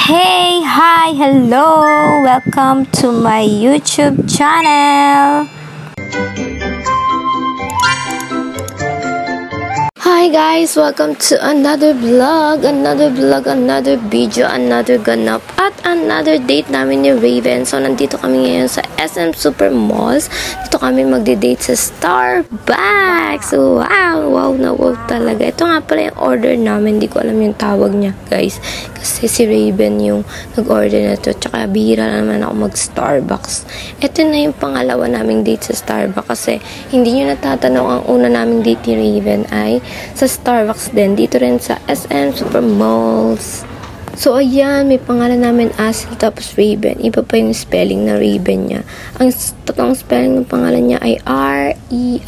Hey, hi, hello! Welcome to my YouTube channel! Hi guys! Welcome to another vlog, another video, another ganap, at another date namin ni Raven. So, nandito kami ngayon sa SM Super Malls. Dito kami magde-date sa Starbucks. Wow na wow talaga. Ito nga pala yung order namin. Hindi ko alam yung tawag niya, guys. Kasi si Raven yung nag-order na to. Tsaka bihira naman ako mag-Starbucks. Ito na yung pangalawa naming date sa Starbucks. Kasi hindi nyo natatanaw, ang una naming date ni Raven ay sa Starbucks din. Dito rin sa SM Super Malls. So, ayan, may pangalan namin Asil tapos Raven. Iba pa yung spelling na Raven niya. Ang totoong spelling ng pangalan niya ay R-E-I-V-E-N.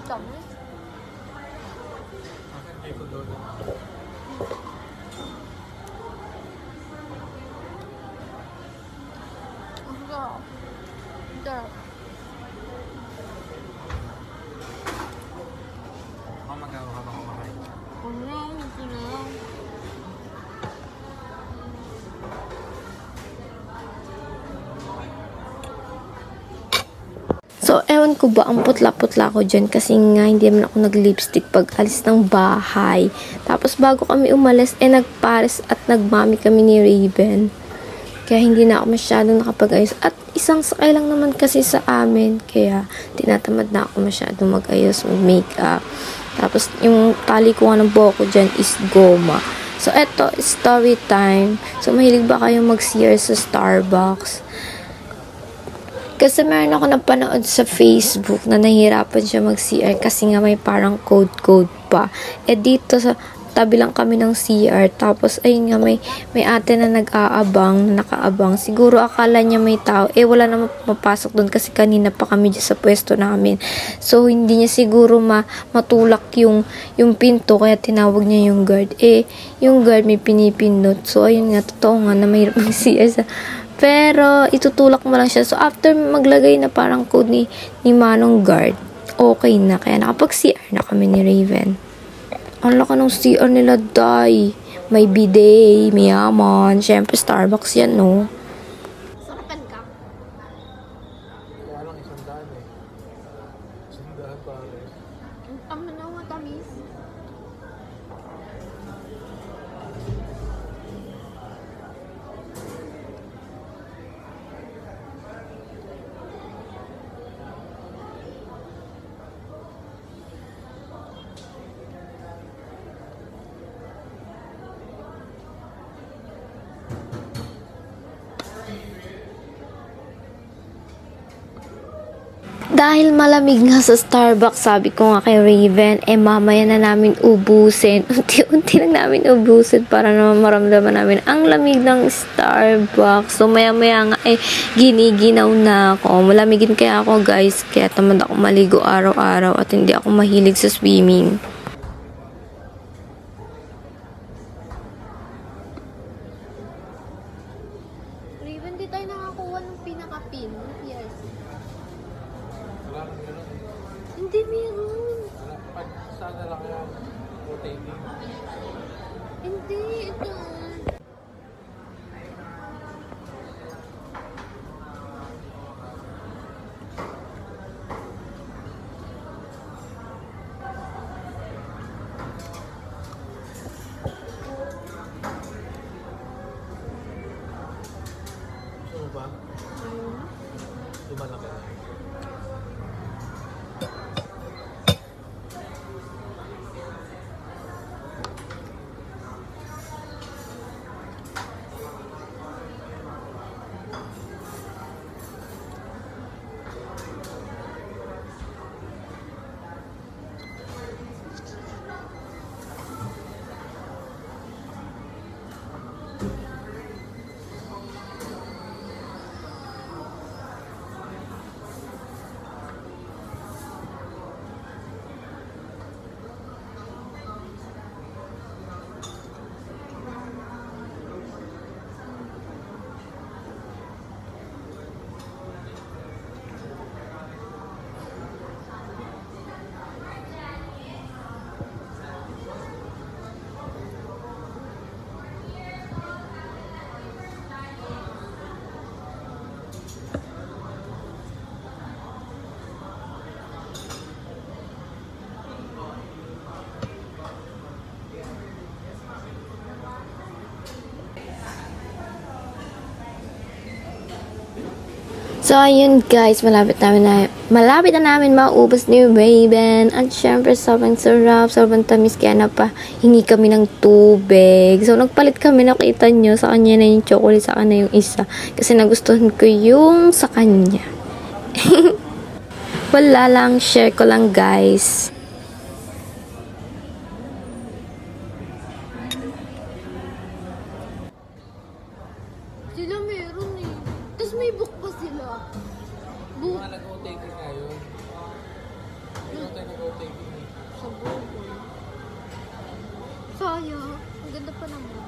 Tamis. So, ewan ko ba, ang putla-putla ko dyan kasi nga hindi naman ako nag-lipstick pag alis ng bahay. Tapos, bago kami umalis, nagpares at nagmami kami ni Raven. Kaya hindi na ako masyadong nakapag-ayos. At isang sakay lang naman kasi sa amin. Kaya, tinatamad na ako masyadong mag-ayos, mag-makeup. Tapos, yung tali ko nga ng buhok ko dyan is goma. So, eto, story time. So, mahilig ba kayong mag-CR sa Starbucks? Kasi meron ako napanood sa Facebook na nahihirapan siya mag-CR kasi nga may parang code pa. Dito sa tabi lang kami ng CR. Tapos, ayun nga, may ate na nakaabang. Siguro akala niya may tao. Wala na mapasok doon kasi kanina pa kami dyan sa pwesto namin. So, hindi niya siguro matulak yung pinto kaya tinawag niya yung guard. Yung guard may pinipindot. So, ayun nga, totoo nga na mahirap mag-CR sa... Pero, itutulak mo lang siya. So, after maglagay na parang code ni Manong guard, okay na. Kaya nakapag-CR na kami ni Raven. Ang laka ng CR nila, day. May bidet, may yaman. Siyempre, Starbucks yan, no? Sarapan ka? Kaya lang isang daan eh. Isang daan pare. Ang tama na nga, tamis. Dahil malamig nga sa Starbucks, sabi ko nga kay Raven, mamaya na namin ubusin. Unti-unti lang namin ubusin para naman maramdaman namin ang lamig ng Starbucks. So, maya-maya nga, giniginaw na ako. Malamigin kaya ako, guys. Kaya tamad ako maligo araw-araw at hindi ako mahilig sa swimming. Raven, di tayo nakakuha ng pinaka-pin. Yes. Wala kang gano'n eh. Hindi meron. Pag saan na lang yan, rotating. Hindi, ito. Gusto mo ba? Lumalaki na. So, ayun guys, malapit na namin maubos ni Raven. At syempre, sobrang sarap, sobrang tamis, kaya hingi kami ng tubig. So, nagpalit kami, nakita nyo, sa kanya na yung chocolate, sa kanya yung isa. Kasi nagustuhan ko yung sa kanya. Wala lang, share ko lang guys. Sila meron eh. Tapos may book pa sila. Book Mga nag-o-taking nga yun. Meron tayo nag-o-taking eh. sa book. Sayang. Ang ganda pa naman.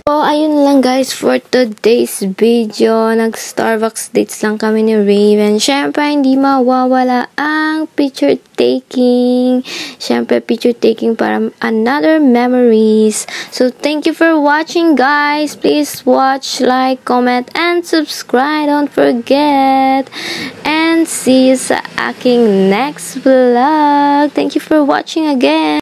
So, ayun lang guys for today's video. Nag-Starbucks dates lang kami ni Raven. Syempre, hindi mawawala ang picture taking. Syempre, picture taking para another memories. So, thank you for watching guys. Please watch, like, comment, and subscribe. Don't forget. And see you sa aking next vlog. Thank you for watching again.